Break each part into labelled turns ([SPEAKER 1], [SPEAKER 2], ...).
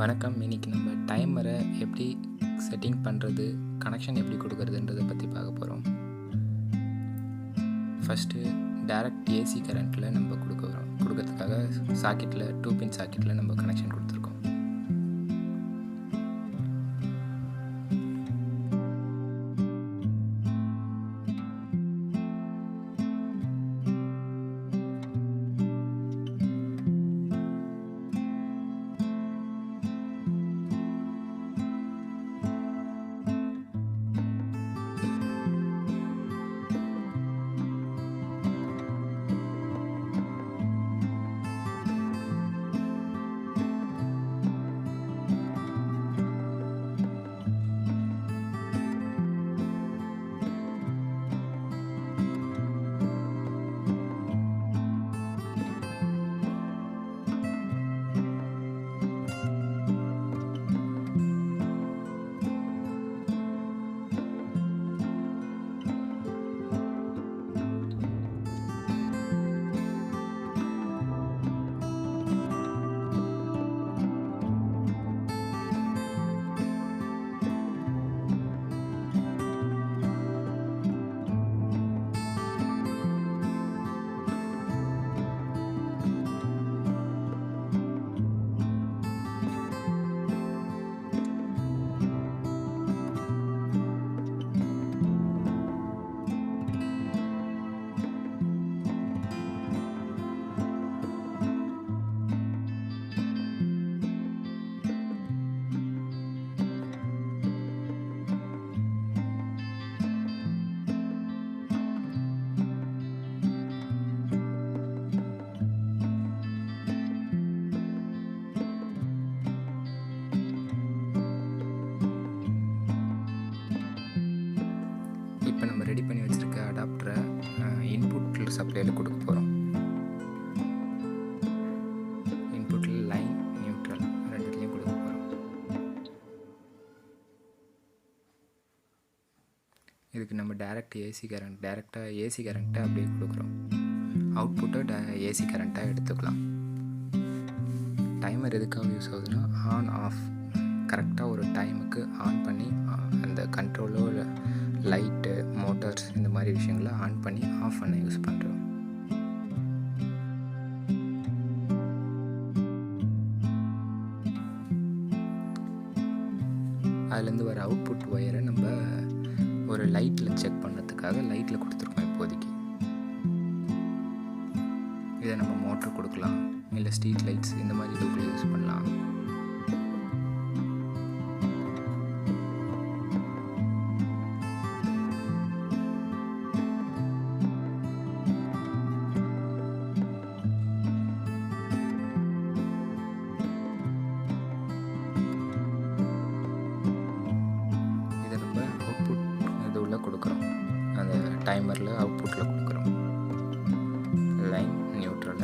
[SPEAKER 1] வணக்கம். இன்னைக்கு நம்ம டைமரை எப்படி செட்டிங் பண்ணுறது, கனெக்ஷன் எப்படி கொடுக்குறதுன்றதை பற்றி பார்க்க போகிறோம். ஃபஸ்ட்டு டைரக்ட் ஏசி கரண்ட்டில் நம்ம கொடுக்கறதுக்காக சாக்கெட்டில் 2 பின் சாக்கெட்டில் நம்ம கனெக்ஷன் கொடுத்துருக்கோம். இப்போ நம்ம ரெடி பண்ணி வச்சுருக்க அடாப்டரை இன்புட் சப்ளையில் கொடுக்க போகிறோம். இன்புட்டில் லைன், நியூட்ரல் ரெண்டுத்துலேயும் கொடுக்க போகிறோம். இதுக்கு நம்ம டைரக்டாக ஏசி கரண்ட்டை அப்படியே கொடுக்குறோம். அவுட்புட்டை ஏசி கரண்ட்டாக எடுத்துக்கலாம். டைமர் எதுக்காக யூஸ் ஆகுதுன்னா, ஆன் ஆஃப் கரெக்டாக ஒரு டைமுக்கு ஆன் பண்ணி அந்த கண்ட்ரோலோ லைட்டு, மோட்டார்ஸ் இந்த மாதிரி விஷயங்களை ஆன் பண்ணி ஆஃப் பண்ண யூஸ் பண்ணுறோம். அதுலேருந்து வர அவுட்புட் ஒயரை நம்ம ஒரு லைட்டில் செக் பண்ணுறதுக்காக லைட்டில் கொடுத்துருக்கோம். இப்போதைக்கு இதை நம்ம மோட்டர் கொடுக்கலாம், இல்லை ஸ்ட்ரீட் லைட்ஸ் இந்த மாதிரி இதுக்குள்ளே யூஸ் பண்ணலாம். கொடுக்குறோம். அந்த டைமரில் அவுட்புட்டில் கொடுக்குறோம் லைன், நியூட்ரல்.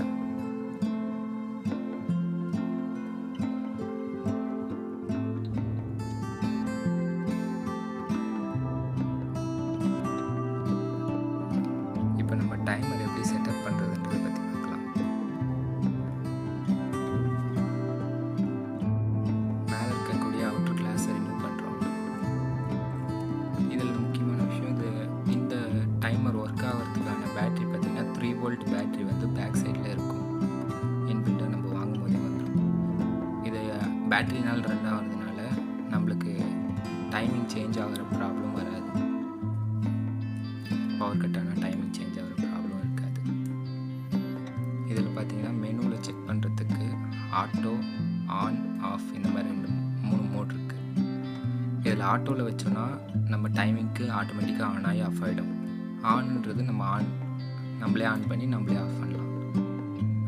[SPEAKER 1] இப்போ நம்ம டைமர் எப்படி செட்டப் பண்ணுறதுன்றதை பற்றி பார்க்கலாம். மேலே இருக்கக்கூடிய அவுட்டர் கிளாஸை ரிமூவ் பண்ணுறோம். இதில் முக்கியமான விஷயம், இந்த டைமர் ஒர்க் ஆகிறதுக்கான பேட்ரி பார்த்திங்கன்னா 3 வோல்ட் பேட்ரி வந்து பேக் சைடில் இருக்கும். இன்பில்டாக நம்ம வாங்கும் போதே வந்துடும். இது பேட்ரினால் ரன் ஆகிறதுனால நம்மளுக்கு டைமிங் சேஞ்ச் ஆகிற ப்ராப்ளம் வராது. பவர் கட் ஆனால் டைமிங் சேஞ்ச் ஆகிற ப்ராப்ளம் இருக்காது. இதில் பார்த்திங்கன்னா மெனுவில் செக் பண்ணுறதுக்கு ஆட்டோ, ஆன், ஆஃப் இந்த மாதிரி 3 மோட் இருக்குது. இதில் ஆட்டோவில் வச்சோன்னா நம்ம டைமிங்க்கு ஆட்டோமேட்டிக்காக ஆன் ஆகி ஆஃப் ஆகிடும். ஆன்ன்றது நம்மளே ஆன் பண்ணி நம்மளே ஆஃப் பண்ணலாம்.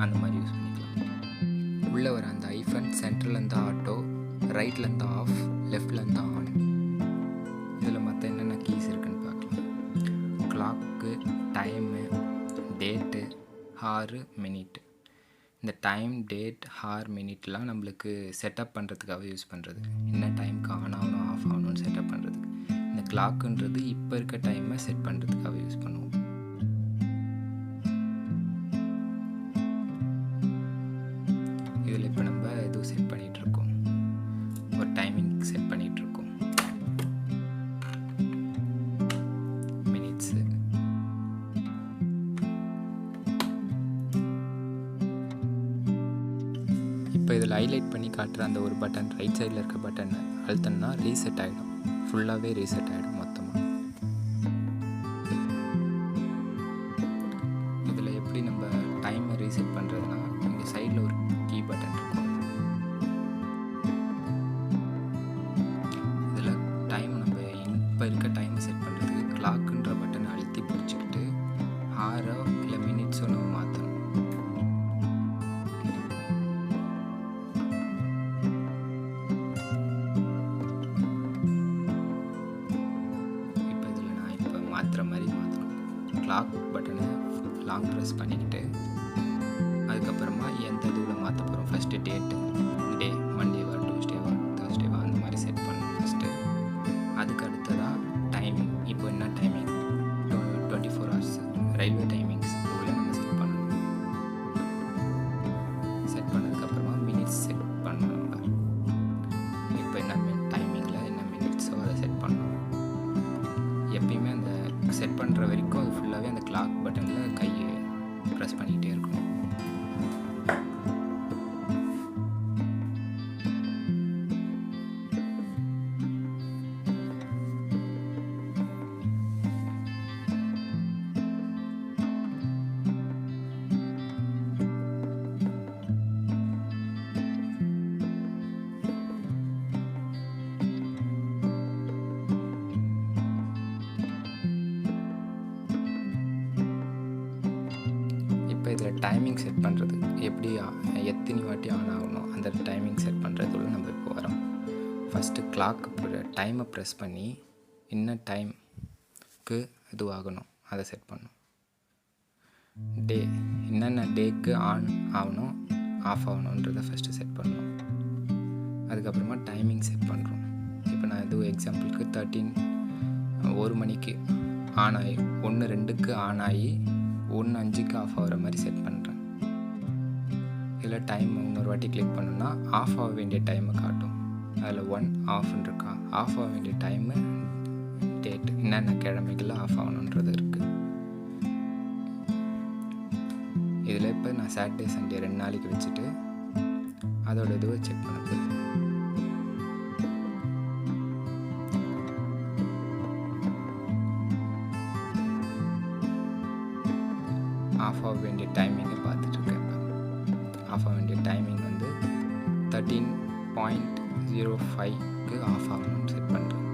[SPEAKER 1] அந்த மாதிரி யூஸ் பண்ணிக்கலாம். உள்ளே வர அந்த ஐஃபன் சென்ட்ரலேருந்து ஆட்டோ, ரைட்லேருந்து ஆஃப், லெஃப்ட்லேருந்து ஆன். இதில் மற்ற என்னென்ன கீஸ் இருக்குதுன்னு பார்க்கலாம். Clock, time, date, hour, minute. இந்த டைம், டேட், ஹார், மினிட்லாம் நம்மளுக்கு செட்டப் பண்ணுறதுக்காக யூஸ் பண்ணுறது. என்ன டைமுக்கு ஆன் ஆகணும், ஆஃப் ஆகணும்னு செட்டப் பண்ணுறதுக்கு. இந்த கிளாக்குன்றது இப்போ இருக்க டைமை செட் பண்ணுறதுக்காக யூஸ் பண்ணுவோம். இதில் இப்போ நம்ம இது செட் பண்ணிகிட்ருக்கோம். ஹைலைட் பண்ணி காட்டுற அந்த ஒரு பட்டன் ரைட் சைடில் இருக்க பட்டன் அழுத்தம்னா ரீசெட் ஆகிடும், ஃபுல்லாகவே ரீசெட் ஆகிடும் மொத்தமாக. இதில் எப்படி நம்ம டைமை ரீசெட் பண்ணுறதுனா, இங்கே சைடில் ஒரு கீ பட்டன் இருக்கும். இதில் டைம் நம்ம இப்போ இருக்க டைமை செட் பண்ணுறதுக்கு கிளாக்குன்ற பட்டனை அழுத்தி பிடிச்சிக்கிட்டு ஹாரோ இல்லை மினிட்ஸோ நம்ம மாற்றணும். இப்போ இதில் நான் இப்போ மாற்றுற மாதிரி மாற்றணும். கிளாக் பட்டனை லாங் ப்ரெஸ் பண்ணிக்கிட்டு அதுக்கப்புறமா எந்த இதுவில் மாற்ற போகிறோம், ஃபஸ்ட்டு டே மண்டேவா டியூஸ்டேவா தேர்ஸ்டேவா அந்த மாதிரி செட் பண்ணணும் ஃபஸ்ட்டு. அதுக்கு அடுத்ததாக டைமிங், இப்போ என்ன டைமிங் 24 hours ரயில்வே டைமிங்ஸ் இதுவில் நம்ம செட் பண்ணணும். செட் பண்ணதுக்கப்புறமா மினிட்ஸ் செட் பண்ணணும். நம்ம இப்போ என்ன டைமிங்கில் என்ன மினிட்ஸோ அதை செட் பண்ணணும். எப்பயுமே அந்த செட் பண்ணுற வரைக்கும் அது ஃபுல்லாகவே அந்த கிளாக் பட்டனில் கையை ப்ரெஸ் பண்ணிக்கிட்டே இருக்கணும். இப்போ இதில் டைமிங் செட் பண்ணுறது எப்படி, எத்தனை வாட்டி ஆன் ஆகணும் அந்த டைமிங் செட் பண்ணுறதுள்ள நம்ம இப்போ வரோம். ஃபஸ்ட்டு கிளாக்கு டைமை ப்ரெஸ் பண்ணி என்ன டைம்க்கு இதுவாகணும் அதை செட் பண்ணணும். டே என்னென்ன டேக்கு ஆன் ஆகணும் ஆஃப் ஆகணுன்றதை ஃபஸ்ட்டு செட் பண்ணணும். அதுக்கப்புறமா டைமிங் செட் பண்ணுறோம். இப்போ நான் இது எக்ஸாம்பிளுக்கு 1 மணிக்கு ஆன் ஆகி 1:02க்கு ஆன் ஆகி 1:05க்கு ஆஃப் ஆகிற மாதிரி செட் பண்ணுறேன். இதில் டைம் இன்னொரு வாட்டி கிளிக் பண்ணோன்னா ஆஃப் ஆக வேண்டிய டைமை காட்டும். அதில் 1 ஆஃப்னு இருக்கா, ஆஃப் ஆக வேண்டிய டைமு டேட் என்னென்ன கிழமைகளில் ஆஃப் ஆகணுன்றது இருக்குது. இதில் இப்போ நான் சாட்டர்டே சண்டே 2 நாளைக்கு வச்சுட்டு அதோட இதுவை செக் பண்ண போகிறேன். ஆஃப் ஆக வேண்டிய டைமிங்கை பார்த்துட்ருக்கேன். இப்போ ஆஃப் ஆக வேண்டிய டைமிங் வந்து 13.05க்கு ஆஃப் ஆகணும்னு செட் பண்ணுறேன்.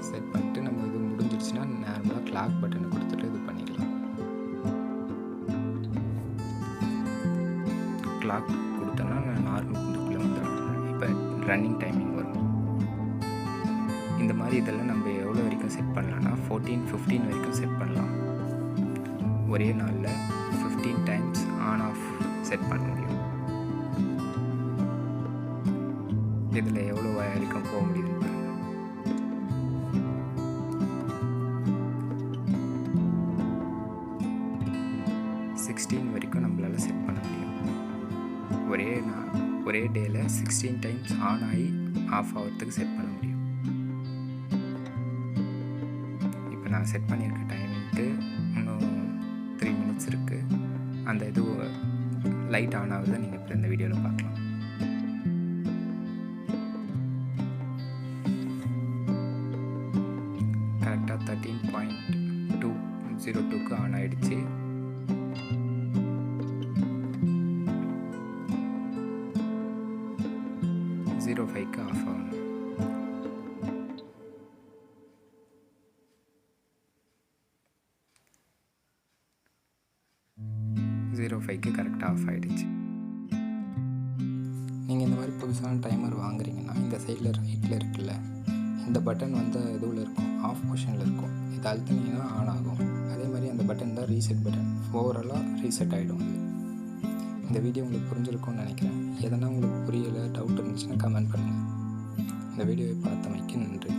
[SPEAKER 1] செட் பண்ணிட்டு நம்ம இது முடிஞ்சிடுச்சுன்னா நார்மலாக கிளாக் பட்டனை கொடுத்துட்டு இது பண்ணிக்கலாம். கிளாக் கொடுத்தோன்னா நான் நார்மல் இதுக்குள்ளே வந்துடுவேன். இப்போ ரன்னிங் டைமிங் வரும். இந்த மாதிரி இதெல்லாம் நம்ம எவ்வளோ வரைக்கும் செட் பண்ணலாம்னா 14-15 வரைக்கும் செட் பண்ணலாம். ஒரே நாளில் 15 டைம்ஸ் ஆன் ஆஃப் செட் பண்ண முடியும். இதில் எவ்வளோ வரைக்கும் போக முடியுதுன்னு பாருங்கள். வரைக்கும் நம்மளால் செட் பண்ண முடியும். ஒரே டேயில் 16 டைம்ஸ் ஆன் ஆகி ஆஃப் ஆகிறதுக்கு செட் பண்ண முடியும். இப்போ நான் செட் பண்ணியிருக்க டைமிங்க்கு இன்னும் 3 minutes இருக்குது. அந்த இது லைட் ஆன் ஆகுது, நீங்கள் இப்போ இந்த வீடியோவில் பார்க்கலாம். கரெக்டாக 13.202க்கு ஆன் ஆகிடுச்சு. க்கு ஆஃப் ஆகணும். 05க்கு கரெக்டாக ஆஃப் ஆகிடுச்சு. நீங்கள் இந்த மாதிரி புதுசான டைமர் வாங்குறீங்கன்னா இந்த சைடில் ரைட்டில் இருக்குல்ல, இந்த பட்டன் வந்து இதுவில் இருக்கும், ஆஃப் பொசிஷனில் இருக்கும். இது அழுத்தினீங்கன்னா ஆன் ஆகும். அதே மாதிரி அந்த பட்டன் தான் ரீசெட் பட்டன். ஓவராலாக ரீசெட் ஆகிடும். இந்த வீடியோ உங்களுக்கு புரிஞ்சிருக்கும்னு நினைக்கிறேன். எதனா உங்களுக்கு புரியலை, டவுட் இருந்துச்சுன்னா கமெண்ட் பண்ணுங்கள். இந்த வீடியோவை பார்த்தமைக்கு நன்றி.